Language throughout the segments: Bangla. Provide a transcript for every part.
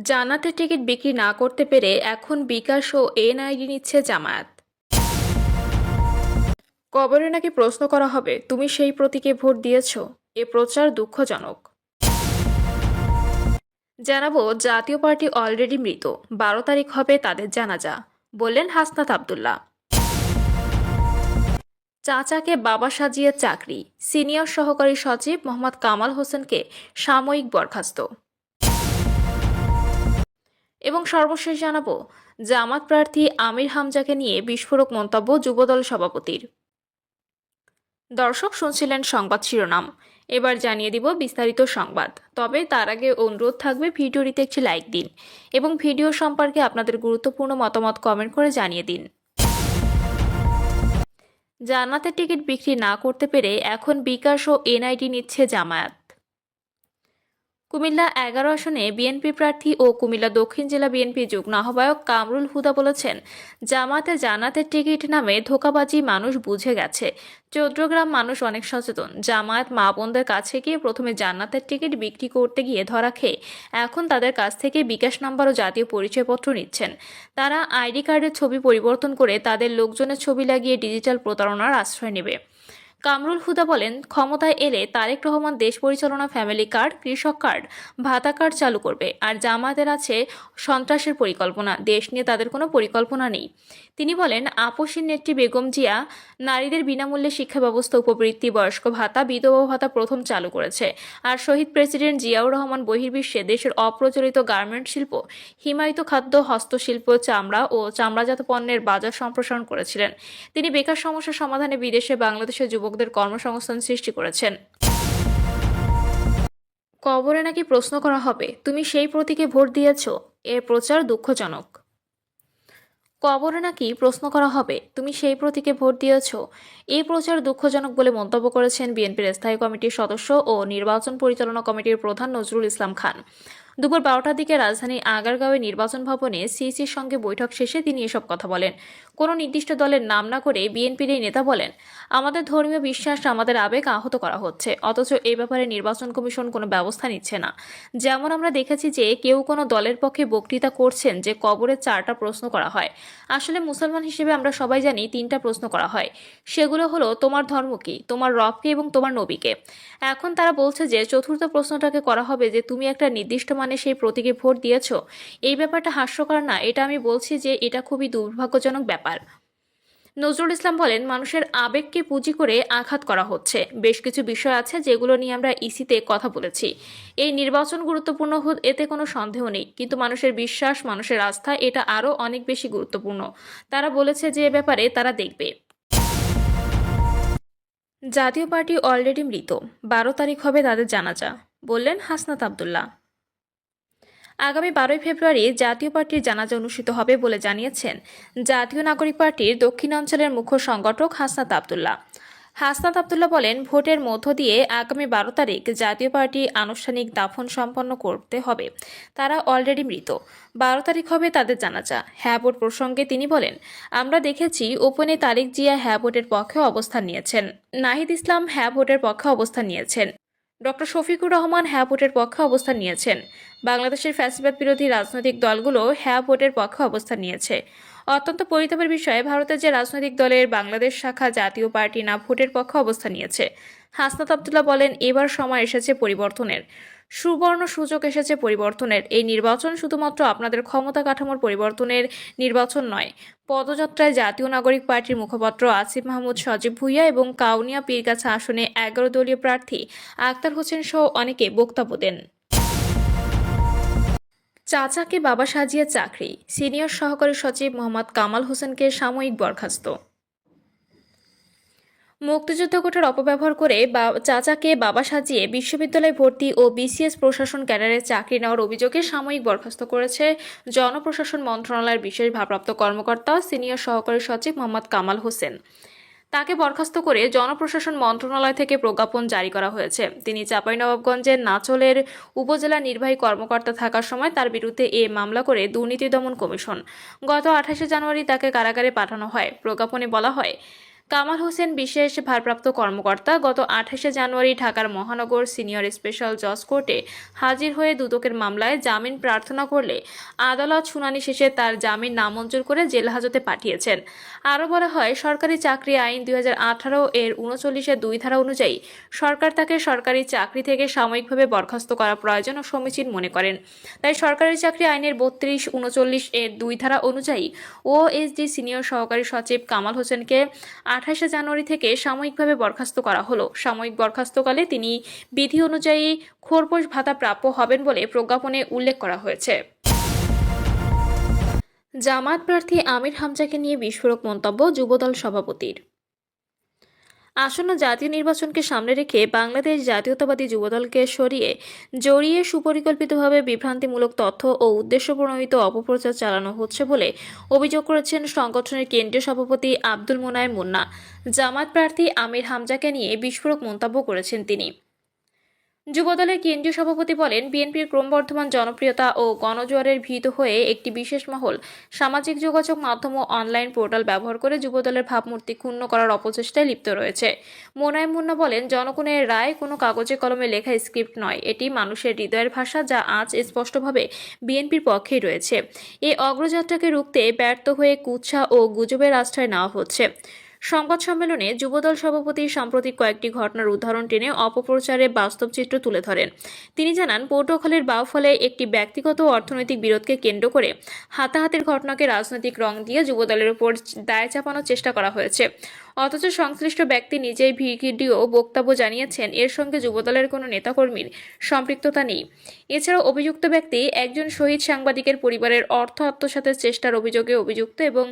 জান্নাতের টিকিট বিক্রি না করতে পেরে এখন বিকাশ ও এনআইডি নিচ্ছে জামায়াত। কবরে নাকি প্রশ্ন করা হবে, তুমি সেই প্রতীকে ভোট দিয়েছ? এ প্রচার দুঃখজনক। জানাবো, জাতীয় পার্টি অলরেডি মৃত, 12 তারিখ হবে তাদের জানাজা, বললেন হাসনাত আব্দুল্লাহ। চাচাকে বাবা সাজিয়ে চাকরি, সিনিয়র সহকারী সচিব মোহাম্মদ কামাল হোসেনকে সাময়িক বরখাস্ত। এবং সর্বশেষ জানাবো, জামাত প্রার্থী আমির হামজাকে নিয়ে বিস্ফোরক মন্তব্য যুবদল সভাপতির। দর্শক, শুনছিলেন সংবাদ শিরোনাম। এবার জানিয়ে দিব বিস্তারিত সংবাদ। তবে তার আগে অনুরোধ থাকবে, ভিডিওটিতে একটি লাইক দিন এবং ভিডিও সম্পর্কে আপনাদের গুরুত্বপূর্ণ মতামত কমেন্ট করে জানিয়ে দিন। জান্নাতের টিকিট বিক্রি না করতে পেরে এখন বিকাশ ও এনআইডি নিচ্ছে জামায়াত। কুমিল্লা 11 আসনে বিএনপি প্রার্থী ও কুমিল্লা দক্ষিণ জেলা বিএনপি যুগ্ম আহ্বায়ক কামরুল হুদা বলেছেন, জামাতে জান্নাতের টিকিট নামে ধোঁকাবাজি মানুষ বুঝে গেছে। চৌদ্দগ্রাম মানুষ অনেক সচেতন। জামায়াত মা বোনদের কাছে গিয়ে প্রথমে জান্নাতের টিকিট বিক্রি করতে গিয়ে ধরা খেয়ে এখন তাদের কাছ থেকে বিকাশ নাম্বার ও জাতীয় পরিচয়পত্র নিচ্ছেন। তারা আইডি কার্ডের ছবি পরিবর্তন করে তাদের লোকজনের ছবি লাগিয়ে ডিজিটাল প্রতারণার আশ্রয় নেবে। কামরুল হুদা বলেন, ক্ষমতায় এলে তারেক রহমান দেশ পরিচালনা, ফ্যামিলি কার্ড, কৃষক কার্ড, ভাতা কার্ড চালু করবে। আর জামায়াতের আছে সন্ত্রাসের পরিকল্পনা, দেশ নিয়ে তাদের কোনো পরিকল্পনা নেই। তিনি বলেন, আপসীর নেত্রী বেগম জিয়া নারীদের বিনামূল্যে শিক্ষা ব্যবস্থা, উপবৃত্তি, বয়স্ক ভাতা, বিধবা ভাতা প্রথম চালু করেছে। আর শহীদ প্রেসিডেন্ট জিয়াউর রহমান বহির্বিশ্বে দেশের অপ্রচলিত গার্মেন্ট শিল্প, হিমায়িত খাদ্য, হস্তশিল্প, চামড়া ও চামড়াজাত পণ্যের বাজার সম্প্রসারণ করেছিলেন। তিনি বেকার সমস্যা সমাধানে বিদেশে বাংলাদেশের যুবকদের কর্মসংস্থান সৃষ্টি করেছেন। কবরে নাকি প্রশ্ন করা হবে, তুমি সেই প্রতীকে ভোট দিয়েছ? এর প্রচার দুঃখজনক। কবরে নাকি প্রশ্ন করা হবে, তুমি সেই প্রতীকে ভোট দিয়েছ? এই প্রচার দুঃখজনক বলে মন্তব্য করেছেন বিএনপির স্থায়ী কমিটির সদস্য ও নির্বাচন পরিচালনা কমিটির প্রধান নজরুল ইসলাম খান। দুপুর 12টার দিকে রাজধানীর আগারগাঁওয়ে নির্বাচন ভবনে সিইসির সঙ্গে বৈঠক শেষে তিনি এসব কথা বলেন। কোনো নির্দিষ্ট দলের নাম না করে বিএনপির এই নেতা বলেন, আমাদের ধর্মীয় বিশ্বাস, আমাদের আবেগ আহত করা হচ্ছে, অথচ এই ব্যাপারে নির্বাচন কমিশন কোনো ব্যবস্থা নিচ্ছে না। যেমন আমরা দেখেছি যে কেউ কোনো দলের পক্ষে বক্তৃতা করছেন যে কবরে 4টা প্রশ্ন করা হয়। আসলে মুসলমান হিসেবে আমরা সবাই জানি 3টা প্রশ্ন করা হয়। সেগুলো হলো, তোমার ধর্ম কি, তোমার রবকে এবং তোমার নবীকে। এখন তারা বলছে যে চতুর্থ প্রশ্নটাকে করা হবে যে তুমি একটা নির্দিষ্ট মানে সেই প্রতীকে ভোট দিয়েছ। এই ব্যাপারটা হাস্যকর না? এটা আমি বলছি যে এটা খুবই দুর্ভাগ্যজনক ব্যাপার। নজরুল ইসলাম বলেন, মানুষের আবেগকে পুঁজি করে আঘাত করা হচ্ছে। বেশ কিছু বিষয় আছে যেগুলো নিয়ে আমরা ইসিতে কথা বলেছি। এই নির্বাচন গুরুত্বপূর্ণ, এতে কোনো সন্দেহ নেই, কিন্তু মানুষের বিশ্বাস, মানুষের আস্থা, এটা আরও অনেক বেশি গুরুত্বপূর্ণ। তারা বলেছে যে এ ব্যাপারে তারা দেখবে। জাতীয় পার্টি অলরেডি মৃত, 12 তারিখ হবে তাদের জানাজা, বললেন হাসনাত আব্দুল্লাহ। আগামী 12ই ফেব্রুয়ারি জাতীয় পার্টির জানাজা অনুষ্ঠিত হবে বলে জানিয়েছেন জাতীয় নাগরিক পার্টির দক্ষিণাঞ্চলের মুখ্য সংগঠক হাসনাত আব্দুল্লাহ। হাসনাত আব্দুল্লাহ বলেন, ভোটের মধ্য দিয়ে আগামী 12 তারিখ জাতীয় পার্টি আনুষ্ঠানিক দাফন সম্পন্ন করতে হবে। তারা অলরেডি মৃত, 12 তারিখ হবে তাদের জানাজা। হ্যাঁ ভোট প্রসঙ্গে তিনি বলেন, আমরা দেখেছি ওপেনে তারেক জিয়া হ্যাঁ ভোটের পক্ষে অবস্থান নিয়েছেন, নাহিদ ইসলাম হ্যাঁ ভোটের পক্ষে অবস্থান নিয়েছেন, ডক্টর শফিকুর রহমান হ্যাঁ ভোটের পক্ষে অবস্থান নিয়েছেন। বাংলাদেশের ফ্যাসিবাদ বিরোধী রাজনৈতিক দলগুলো হ্যাঁ ভোটের পক্ষে অবস্থান নিয়েছে। অত্যন্ত পরিতাপের বিষয়ে ভারতের যে রাজনৈতিক দলের বাংলাদেশ শাখা জাতীয় পার্টি না ভোটের পক্ষে অবস্থান নিয়েছে। হাসনাত আব্দুল্লাহ বলেন, এবার সময় এসেছে পরিবর্তনের, সুবর্ণ সুযোগ এসেছে পরিবর্তনের। এই নির্বাচন শুধুমাত্র আপনাদের ক্ষমতা কাঠামোর পরিবর্তনের নির্বাচন নয়। পদযাত্রায় জাতীয় নাগরিক পার্টির মুখপাত্র আসিফ মাহমুদ সজীব ভুইয়া এবং কাউনিয়া পীরগাছা আসনে 11 দলীয় প্রার্থী আক্তার হোসেন সহ অনেকে বক্তব্য দেন। চাচাকে বাবা সাজিয়ে চাকরি, সিনিয়র সহকারী সচিব মোহাম্মদ কামাল হোসেনকে সাময়িক বরখাস্ত। মুক্তিযুদ্ধ কোটার অপব্যবহার করে চাচাকে বাবা সাজিয়ে বিশ্ববিদ্যালয়ে ভর্তি ও বিসিএস প্রশাসন ক্যাডারে চাকরি নেওয়ার অভিযোগে সাময়িক বরখাস্ত করেছে জনপ্রশাসন মন্ত্রণালয়ের বিশেষ ভারপ্রাপ্ত কর্মকর্তা সিনিয়র সহকারী সচিব মোহাম্মদ কামাল হোসেন। তাকে বরখাস্ত করে জনপ্রশাসন মন্ত্রণালয় থেকে প্রজ্ঞাপন জারি করা হয়েছে। তিনি চাঁপাইনবাবগঞ্জের নাচলের উপজেলা নির্বাহী কর্মকর্তা থাকার সময় তার বিরুদ্ধে এ মামলা করে দুর্নীতি দমন কমিশন। গত 28শে জানুয়ারি তাকে কারাগারে পাঠানো হয়। প্রজ্ঞাপনে বলা হয়, কামাল হোসেন বিশেষ ভারপ্রাপ্ত কর্মকর্তা গত 28শে জানুয়ারি ঢাকার মহানগর সিনিয়র স্পেশাল জজ কোর্টে হাজির হয়ে দুদকের মামলায় জামিন প্রার্থনা করলে আদালত শুনানি শেষে তার জামিন নামঞ্জুর করে জেল হাজতে পাঠিয়েছেন। আরও বলা হয়, সরকারি চাকরি আইন 2018 এর 39-এর 2 ধারা অনুযায়ী সরকার তাকে সরকারি চাকরি থেকে সাময়িকভাবে বরখাস্ত করা প্রয়োজন ও সমীচীন মনে করেন। তাই সরকারি চাকরি আইনের 32-39 এর 2 ধারা অনুযায়ী ওএসডি সিনিয়র সহকারী সচিব কামাল হোসেনকে 28শে জানুয়ারি থেকে সাময়িকভাবে বরখাস্ত করা হলো। সাময়িক বরখাস্তকালে তিনি বিধি অনুযায়ী খোরপোশ ভাতা প্রাপ্য হবেন বলে প্রজ্ঞাপনে উল্লেখ করা হয়েছে। জামায়াত প্রার্থী আমির হামজাকে নিয়ে বিস্ফোরক মন্তব্য যুবদল সভাপতির। আসন্ন জাতীয় নির্বাচনকে সামনে রেখে বাংলাদেশ জাতীয়তাবাদী যুবদলকে জড়িয়ে সুপরিকল্পিতভাবে বিভ্রান্তিমূলক তথ্য ও উদ্দেশ্যপ্রণোদিত অপপ্রচার চালানো হচ্ছে বলে অভিযোগ করেছেন সংগঠনের কেন্দ্রীয় সভাপতি আব্দুল মোনায়েম মুন্না। জামায়াত প্রার্থী আমির হামজাকে নিয়ে বিস্ফোরক মন্তব্য করেছেন তিনি। যুবদলের কেন্দ্রীয় সভাপতি বলেন, বিএনপির ক্রমবর্ধমান জনপ্রিয়তা ও গণজোয়ারের ভীত হয়ে একটি বিশেষ মহল সামাজিক যোগাযোগ মাধ্যম ও অনলাইন পোর্টাল ব্যবহার করে যুবদলের ভাবমূর্তি ক্ষুণ্ণ করার অপচেষ্টায় লিপ্ত রয়েছে। মোনায়েম মুন্না বলেন, জনগণের রায় কোনো কাগজে কলমে লেখা স্ক্রিপ্ট নয়, এটি মানুষের হৃদয়ের ভাষা, যা আজ স্পষ্টভাবে বিএনপির পক্ষেই রয়েছে। এই অগ্রযাত্রাকে রুখতে ব্যর্থ হয়ে কুৎসা ও গুজবের আশ্রয় নেওয়া হচ্ছে। সংবাদ সম্মেলনে যুবদল সভাপতি সাম্প্রতিক কয়েকটি ঘটনার উদাহরণ টেনে অপপ্রচারের বাস্তব চিত্র তুলে ধরেন। তিনি জানান, পটুয়াখালীর বাউফলে একটি ব্যক্তিগত ও অর্থনৈতিক বিরোধকে কেন্দ্র করে হাতাহাতির ঘটনাকে রাজনৈতিক রং দিয়ে যুবদলের উপর দায় চাপানোর চেষ্টা করা হয়েছে। অথচ সংশ্লিষ্ট ব্যক্তি নিজেই ভিডিও বক্তব্য জানিয়েছেন এর সঙ্গে যুবদলের কোনো নেতাকর্মীর সম্পৃক্ততা নেই। এছাড়াও অভিযুক্ত ব্যক্তি একজন শহীদ সাংবাদিকের পরিবারের অর্থ আত্মসাতের চেষ্টার অভিযোগে অভিযুক্ত এবং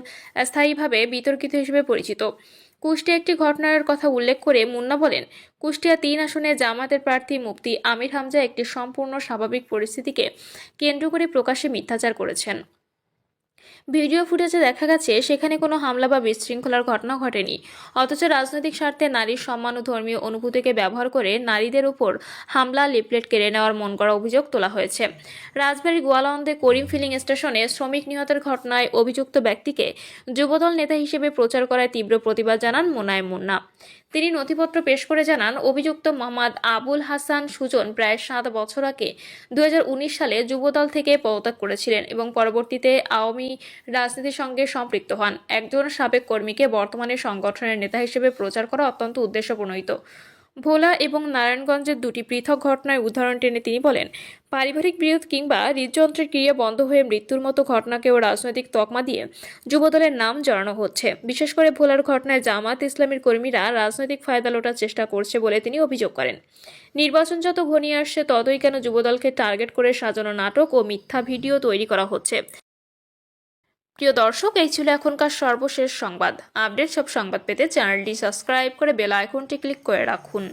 স্থায়ীভাবে বিতর্কিত হিসেবে পরিচিত। কুষ্টিয়া একটি ঘটনার কথা উল্লেখ করে মুন্না বলেন, কুষ্টিয়া 3 আসনে জামায়াতের প্রার্থী মুফতি আমির হামজা একটি সম্পূর্ণ স্বাভাবিক পরিস্থিতিকে কেন্দ্র করে প্রকাশ্যে মিথ্যাচার করেছেন। ভিডিও ফুটেজে দেখা গেছে সেখানে কোনো হামলা বা বিশৃঙ্খলার ঘটনা ঘটেনি, অথচ রাজনৈতিক স্বার্থে নারীর সম্মান ও ধর্মীয় অনুভূতিকে ব্যবহার করে নারীদের উপর হামলা, লিফলেট কেড়ে নেওয়ার মন করা অভিযোগ তোলা হয়েছে। রাজবাড়ী গোয়ালন্দে করিম ফিলিং স্টেশনে শ্রমিক নিহতের ঘটনায় অভিযুক্ত ব্যক্তিকে যুবদল নেতা হিসেবে প্রচার করায় তীব্র প্রতিবাদ জানান মোনায়েম মুন্না। তিনি নথিপত্র পেশ করে জানান, অভিযুক্ত মোহাম্মদ আবুল হাসান সুজন প্রায় 7 বছর আগে 2019 সালে যুবদল থেকে পদত্যাগ করেছিলেন এবং পরবর্তীতে আওয়ামী রাজনীতির সঙ্গে সম্পৃক্ত হন। একজন সাবেক কর্মীকে বর্তমানে সংগঠনের নেতা হিসেবে প্রচার করা অত্যন্ত উদ্দেশ্যপ্রণোদিত। ভোলা এবং নারায়ণগঞ্জের 2টি পৃথক ঘটনায় উদাহরণ টেনে তিনি বলেন, পারিবারিক বিরোধ কিংবা হৃদযন্ত্রের ক্রিয়া বন্ধ হয়ে মৃত্যুর মতো ঘটনাকেও রাজনৈতিক তকমা দিয়ে যুবদলের নাম জড়ানো হচ্ছে। বিশেষ করে ভোলার ঘটনায় জামায়াত ইসলামীর কর্মীরা রাজনৈতিক ফায়দা লোটার চেষ্টা করছে বলে তিনি অভিযোগ করেন। নির্বাচন যত ঘনিয়ে আসছে ততই কেন যুবদলকে টার্গেট করে সাজানো নাটক ও মিথ্যা ভিডিও তৈরি করা হচ্ছে। প্রিয় দর্শক, এই ছিল এখনকার সর্বশেষ সংবাদ। আপডেট সব সংবাদ পেতে চ্যানেলটি সাবস্ক্রাইব করে বেল আইকনটি ক্লিক করে রাখুন।